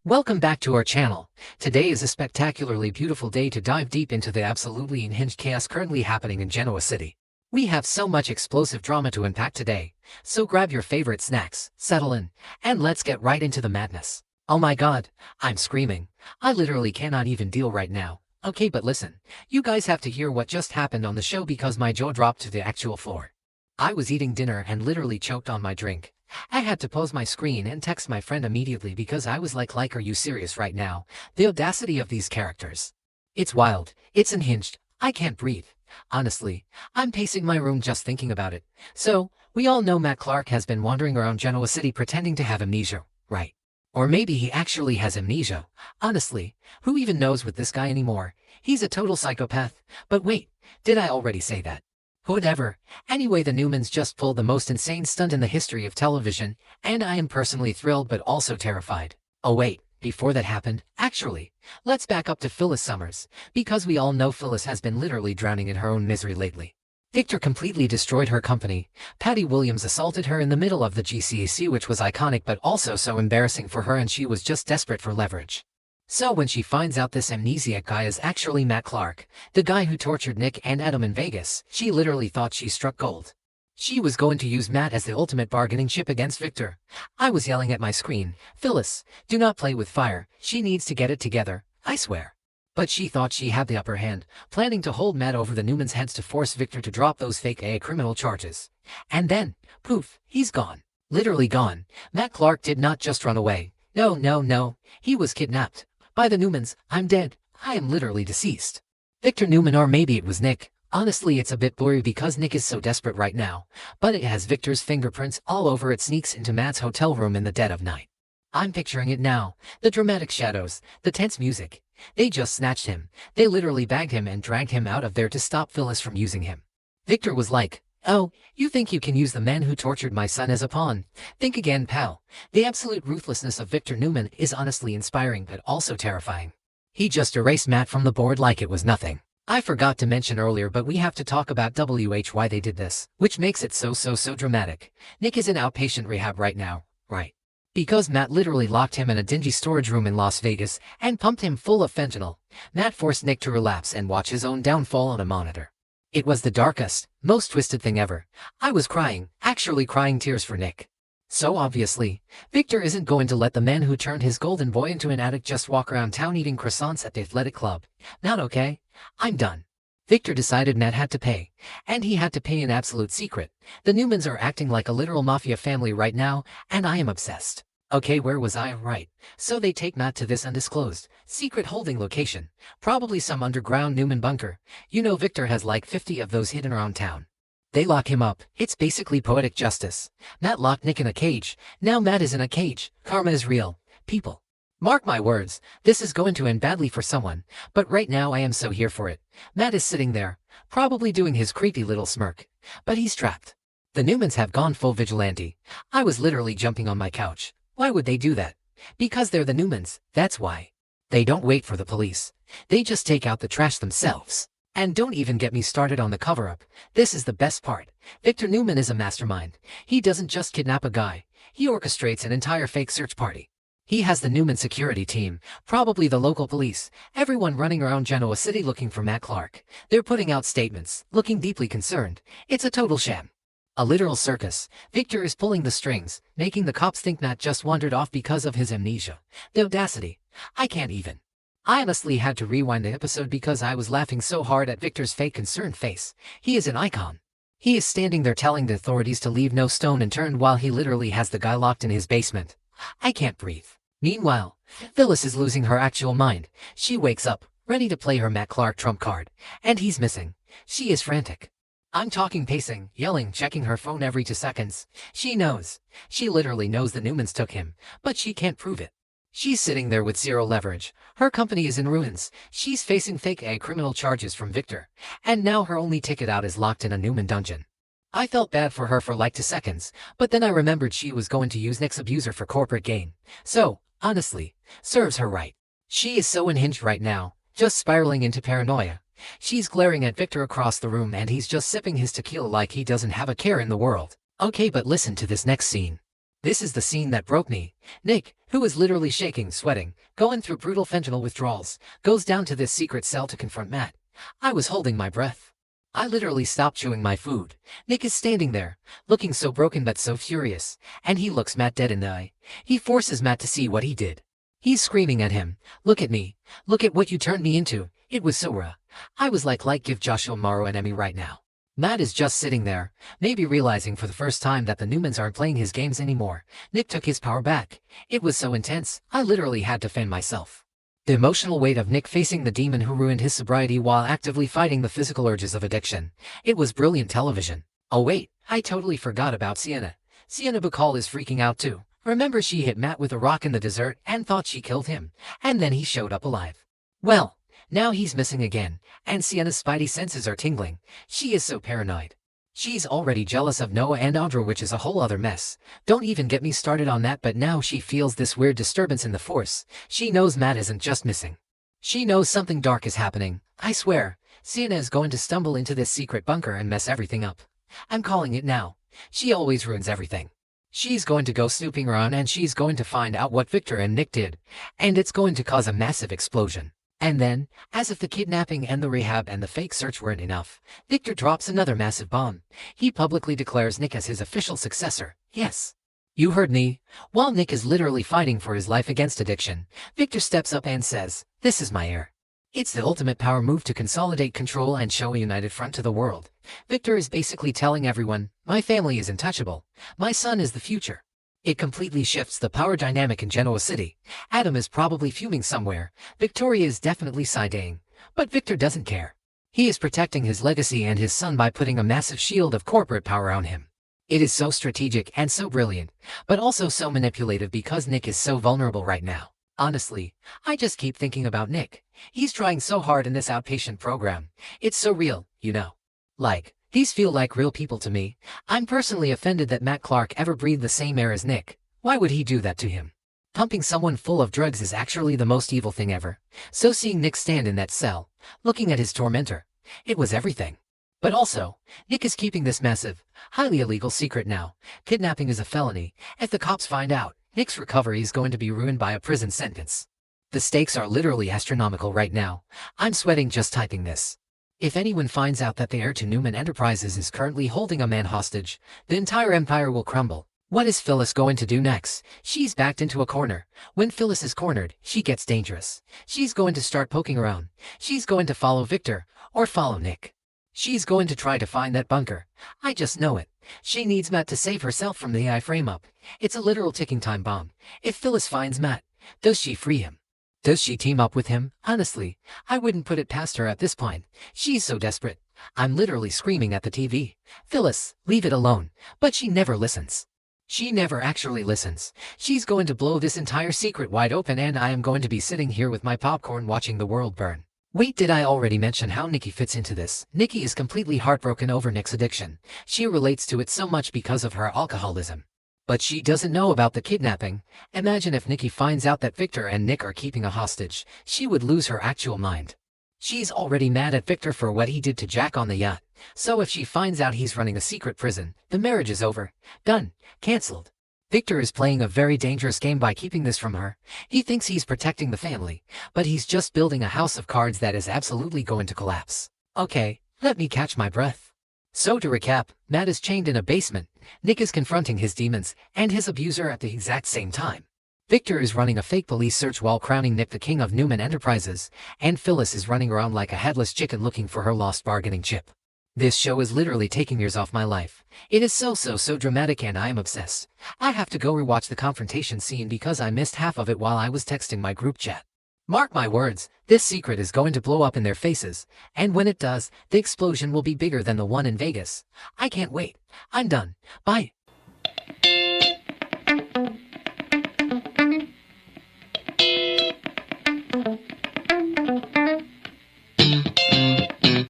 Welcome back to our channel. Today is a spectacularly beautiful day to dive deep into the absolutely unhinged chaos currently happening in Genoa City. We have so much explosive drama to unpack today, so grab your favorite snacks, settle in, and let's get right into the madness. Oh my god, I'm screaming. I literally cannot even deal right now. Okay, but listen, you guys have to hear what just happened on the show because my jaw dropped to the actual floor. I was eating dinner and literally choked on my drink. I had to pause my screen and text my friend immediately because I was like, are you serious right now? The audacity of these characters. It's wild, it's unhinged, I can't breathe. Honestly, I'm pacing my room just thinking about it. So, we all know Matt Clark has been wandering around Genoa City pretending to have amnesia, right? Or maybe he actually has amnesia. Honestly, who even knows with this guy anymore? He's a total psychopath. But wait, did I already say that? Whatever. Anyway, the Newmans just pulled the most insane stunt in the history of television, and I am personally thrilled but also terrified. Oh wait, before that happened, actually, let's back up to Phyllis Summers, because we all know Phyllis has been literally drowning in her own misery lately. Victor completely destroyed her company. Patty Williams assaulted her in the middle of the GCAC, which was iconic but also so embarrassing for her, and she was just desperate for leverage. So when she finds out this amnesiac guy is actually Matt Clark, the guy who tortured Nick and Adam in Vegas, she literally thought she struck gold. She was going to use Matt as the ultimate bargaining chip against Victor. I was yelling at my screen, Phyllis, do not play with fire, she needs to get it together, I swear. But she thought she had the upper hand, planning to hold Matt over the Newmans' heads to force Victor to drop those fake criminal charges. And then, poof, he's gone. Literally gone. Matt Clark did not just run away. No. He was kidnapped. By the Newmans. I'm dead. I am literally deceased. Victor Newman, or maybe it was Nick. Honestly, it's a bit blurry because Nick is so desperate right now, but it has Victor's fingerprints all over it. Sneaks into Matt's hotel room in the dead of night. I'm picturing it now. The dramatic shadows, the tense music. They just snatched him. They literally bagged him and dragged him out of there to stop Phyllis from using him. Victor was like, "Oh, you think you can use the man who tortured my son as a pawn? Think again, pal." The absolute ruthlessness of Victor Newman is honestly inspiring but also terrifying. He just erased Matt from the board like it was nothing. I forgot to mention earlier, but we have to talk about why they did this, which makes it so dramatic. Nick is in outpatient rehab right now, right? Because Matt literally locked him in a dingy storage room in Las Vegas and pumped him full of fentanyl. Matt forced Nick to relapse and watch his own downfall on a monitor. It was the darkest, most twisted thing ever. I was crying, actually crying tears for Nick. So obviously, Victor isn't going to let the man who turned his golden boy into an addict just walk around town eating croissants at the athletic club. Not okay. I'm done. Victor decided Matt had to pay, and he had to pay in absolute secret. The Newmans are acting like a literal mafia family right now, and I am obsessed. Okay, where was I? Right. So they take Matt to this undisclosed, secret holding location. Probably some underground Newman bunker. You know Victor has like 50 of those hidden around town. They lock him up. It's basically poetic justice. Matt locked Nick in a cage. Now Matt is in a cage. Karma is real. People. Mark my words, this is going to end badly for someone, but right now I am so here for it. Matt is sitting there, probably doing his creepy little smirk. But he's trapped. The Newmans have gone full vigilante. I was literally jumping on my couch. Why would they do that? Because they're the Newmans, that's why. They don't wait for the police. They just take out the trash themselves. And don't even get me started on the cover-up. This is the best part. Victor Newman is a mastermind. He doesn't just kidnap a guy. He orchestrates an entire fake search party. He has the Newman security team, probably the local police, everyone running around Genoa City looking for Matt Clark. They're putting out statements, looking deeply concerned. It's a total sham. A literal circus. Victor is pulling the strings, making the cops think Matt just wandered off because of his amnesia. The audacity. I can't even. I honestly had to rewind the episode because I was laughing so hard at Victor's fake concerned face. He is an icon. He is standing there telling the authorities to leave no stone unturned while he literally has the guy locked in his basement. I can't breathe. Meanwhile, Phyllis is losing her actual mind. She wakes up, ready to play her Matt Clark trump card, and he's missing. She is frantic. I'm talking pacing, yelling, checking her phone every 2 seconds. She knows. She literally knows the Newmans took him, but she can't prove it. She's sitting there with zero leverage. Her company is in ruins. She's facing fake criminal charges from Victor, and now her only ticket out is locked in a Newman dungeon. I felt bad for her for like 2 seconds, but then I remembered she was going to use Nick's abuser for corporate gain. So, honestly, Serves her right. She is so unhinged right now, just spiraling into paranoia. She's glaring at Victor across the room and he's just sipping his tequila like he doesn't have a care in the world. Okay, but listen to this next scene. This is the scene that broke me. Nick, who is literally shaking, sweating, going through brutal fentanyl withdrawals, goes down to this secret cell to confront Matt. I was holding my breath. I literally stopped chewing my food. Nick is standing there, looking so broken but so furious, and he looks Matt dead in the eye. He forces Matt to see what he did. He's screaming at him, "Look at me. Look at what you turned me into." It was so raw. I was like give Joshua Morrow an Emmy right now. Matt is just sitting there, maybe realizing for the first time that the Newmans aren't playing his games anymore. Nick took his power back. It was so intense, I literally had to fan myself. The emotional weight of Nick facing the demon who ruined his sobriety while actively fighting the physical urges of addiction. It was brilliant television. Oh wait, I totally forgot about Sienna. Sienna Bacall is freaking out too. Remember she hit Matt with a rock in the desert and thought she killed him, and then he showed up alive. Well, now he's missing again, and Sienna's spidey senses are tingling. She is so paranoid. She's already jealous of Noah and Audra, which is a whole other mess. Don't even get me started on that, but now she feels this weird disturbance in the force. She knows Matt isn't just missing. She knows something dark is happening. I swear, Sienna is going to stumble into this secret bunker and mess everything up. I'm calling it now. She always ruins everything. She's going to go snooping around and she's going to find out what Victor and Nick did. And it's going to cause a massive explosion. And then, as if the kidnapping and the rehab and the fake search weren't enough, Victor drops another massive bomb. He publicly declares Nick as his official successor. Yes. You heard me. While Nick is literally fighting for his life against addiction, Victor steps up and says, "This is my heir." It's the ultimate power move to consolidate control and show a united front to the world. Victor is basically telling everyone, my family is untouchable. My son is the future. It completely shifts the power dynamic in Genoa City. Adam is probably fuming somewhere. Victoria is definitely side-eyeing. But Victor doesn't care. He is protecting his legacy and his son by putting a massive shield of corporate power on him. It is so strategic and so brilliant, but also so manipulative because Nick is so vulnerable right now. Honestly, I just keep thinking about Nick. He's trying so hard in this outpatient program. It's so real, you know. Like, these feel like real people to me. I'm personally offended that Matt Clark ever breathed the same air as Nick. Why would he do that to him? Pumping someone full of drugs is actually the most evil thing ever. So seeing Nick stand in that cell, looking at his tormentor, it was everything. But also, Nick is keeping this massive, highly illegal secret now. Kidnapping is a felony. If the cops find out, Nick's recovery is going to be ruined by a prison sentence. The stakes are literally astronomical right now. I'm sweating just typing this. If anyone finds out that the heir to Newman Enterprises is currently holding a man hostage, the entire empire will crumble. What is Phyllis going to do next? She's backed into a corner. When Phyllis is cornered, she gets dangerous. She's going to start poking around. She's going to follow Victor, or follow Nick. She's going to try to find that bunker. I just know it. She needs Matt to save herself from the AI frame-up. It's a literal ticking time bomb. If Phyllis finds Matt, does she free him? Does she team up with him? Honestly, I wouldn't put it past her at this point. She's so desperate. I'm literally screaming at the TV. Phyllis, leave it alone. But she never listens. She never actually listens. She's going to blow this entire secret wide open and I am going to be sitting here with my popcorn watching the world burn. Wait, did I already mention how Nikki fits into this? Nikki is completely heartbroken over Nick's addiction. She relates to it so much because of her alcoholism. But she doesn't know about the kidnapping. Imagine if Nikki finds out that Victor and Nick are keeping a hostage. She would lose her actual mind. She's already mad at Victor for what he did to Jack on the yacht. So if she finds out he's running a secret prison, the marriage is over. Done. Cancelled. Victor is playing a very dangerous game by keeping this from her. He thinks he's protecting the family, but he's just building a house of cards that is absolutely going to collapse. Okay, let me catch my breath. So to recap, Matt is chained in a basement, Nick is confronting his demons and his abuser at the exact same time. Victor is running a fake police search while crowning Nick the king of Newman Enterprises, and Phyllis is running around like a headless chicken looking for her lost bargaining chip. This show is literally taking years off my life. It is so dramatic and I am obsessed. I have to go rewatch the confrontation scene because I missed half of it while I was texting my group chat. Mark my words, this secret is going to blow up in their faces, and when it does, the explosion will be bigger than the one in Vegas. I can't wait. I'm done. Bye.